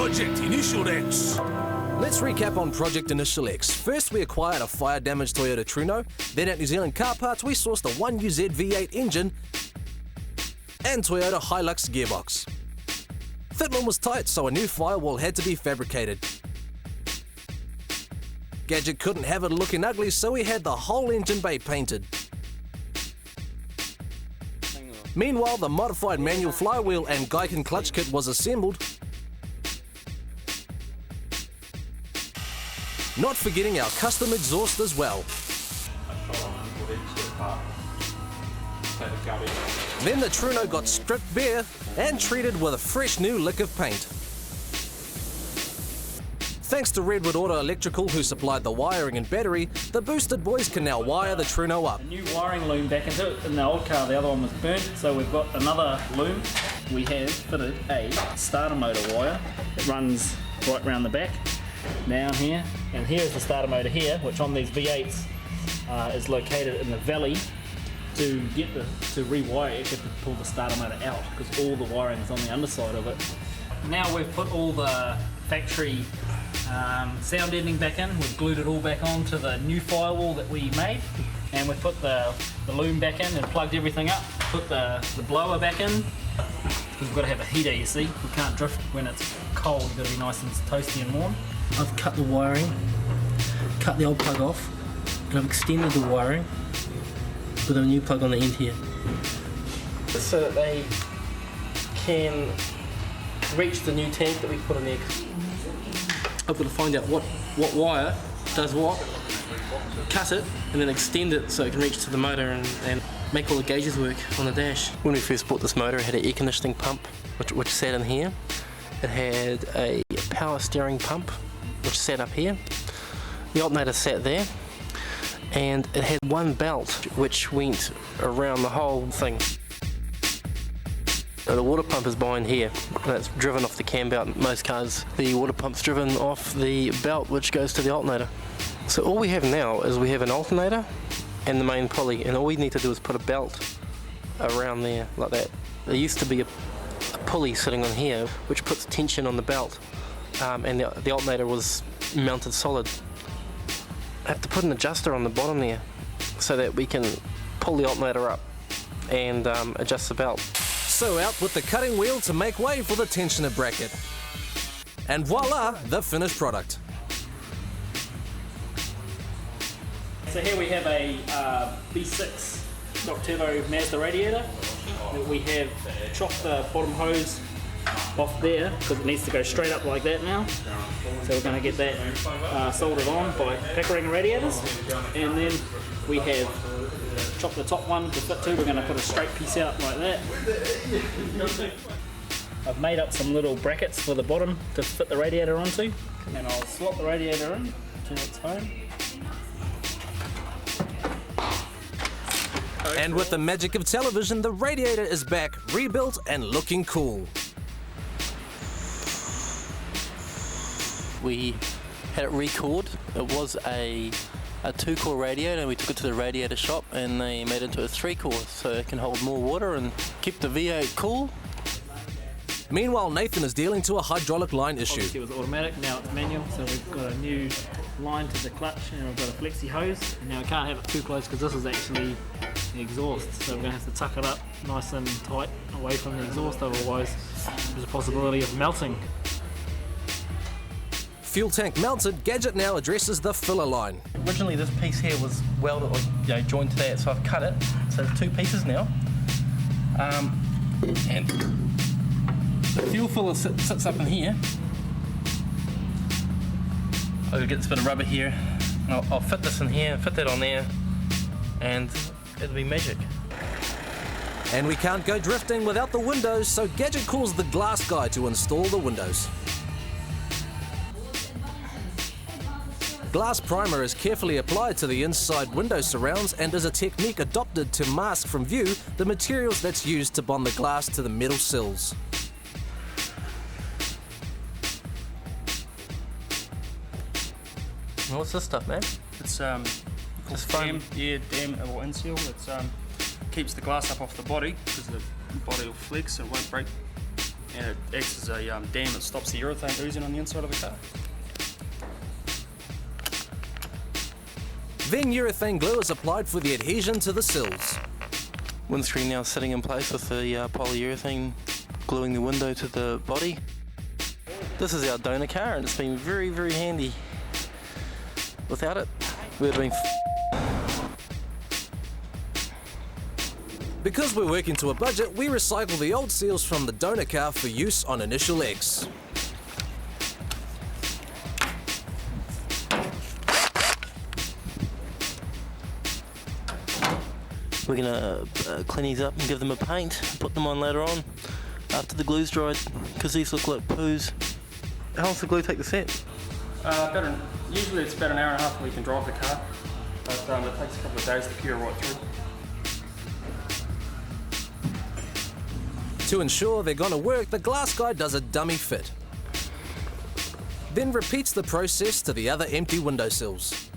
Project Initial X. Let's recap on Project Initial X. First, we acquired a fire-damaged Toyota Trueno. Then at New Zealand Car Parts, we sourced a 1UZ V8 engine and Toyota Hilux gearbox. Fitment was tight, so a new firewall had to be fabricated. Gadget couldn't have it looking ugly, so we had the whole engine bay painted. Meanwhile, the modified manual flywheel and Geiken clutch kit was assembled. Not forgetting our custom exhaust as well. Then the Trueno got stripped bare and treated with a fresh new lick of paint. Thanks to Redwood Auto Electrical, who supplied the wiring and battery, the boosted boys can now wire the Trueno up. A new wiring loom back into it. In the old car, the other one was burnt, so we've got another loom. We have fitted a starter motor wire. It runs right round the back, down here, and here is the starter motor here, which on these V8s is located in the valley. To rewire it, you have to pull the starter motor out because all the wiring is on the underside of it. Now we've put all the factory sound deadening back in. We've glued it all back onto the new firewall that we made, and we've put the loom back in and plugged everything up. Put the blower back in because we've got to have a heater. You see, we can't drift when it's cold. It's got to be nice and toasty and warm. I've cut the wiring, cut the old plug off, and I've extended the wiring with a new plug on the end here, so that they can reach the new tank that we put in there. I've got to find out what wire does what, cut it, and then extend it so it can reach to the motor and make all the gauges work on the dash. When we first bought this motor, it had an air conditioning pump which sat in here. It had a power steering pump which sat up here. The alternator sat there. And it had one belt which went around the whole thing. The water pump is behind here, and it's driven off the cam belt in most cars. The water pump's driven off the belt which goes to the alternator. So all we have now is we have an alternator and the main pulley, and all we need to do is put a belt around there like that. There used to be a pulley sitting on here which puts tension on the belt, and the alternator was mounted solid. I have to put an adjuster on the bottom there so that we can pull the alternator up and adjust the belt. So out with the cutting wheel to make way for the tensioner bracket. And voila, the finished product. So here we have a V6 stock turbo Mazda radiator. We have chopped the bottom hose off there because it needs to go straight up like that now. So we're going to get that soldered on by Pickering radiators, and then we have chopped the top one to fit to. We're going to put a straight piece out like that. I've made up some little brackets for the bottom to fit the radiator onto, and I'll slot the radiator in to its home. And with the magic of television, the radiator is back, rebuilt and looking cool. We had it recored. It was a 2-core radiator, and we took it to the radiator shop and they made it into a 3-core so it can hold more water and keep the V8 cool. Meanwhile, Nathan is dealing to a hydraulic line issue. Obviously it was automatic, now it's manual, so we've got a new line to the clutch and we've got a flexi hose. And now we can't have it too close because this is actually the exhaust, so we're going to have to tuck it up nice and tight away from the exhaust, otherwise there's a possibility of melting. Fuel tank mounted, Gadget now addresses the filler line. Originally this piece here was welded or joined to that, so I've cut it. So there's 2 pieces now. And the fuel filler sits up in here. I'll get this bit of rubber here. I'll fit this in here, fit that on there, and it'll be magic. And we can't go drifting without the windows, so Gadget calls the glass guy to install the windows. Glass primer is carefully applied to the inside window surrounds and is a technique adopted to mask from view the materials that's used to bond the glass to the metal sills. What's this stuff, man? It's just foam, dam or inseal. It keeps the glass up off the body because the body will flex, so it won't break and it acts as a dam that stops the urethane oozing on the inside of the car. Then urethane glue is applied for the adhesion to the sills. Windscreen now sitting in place with the polyurethane gluing the window to the body. This is our donor car and it's been very, very handy. Without it, we'd have been Because we're working to a budget, we recycle the old seals from the donor car for use on initial legs. We're going to clean these up and give them a paint, put them on later on after the glue's dried, because these look like poos. How long does the glue take to set? Usually it's about an hour and a half before you can drive the car, but it takes a couple of days to cure right through. To ensure they're gonna work, the glass guy does a dummy fit. Then repeats the process to the other empty windowsills.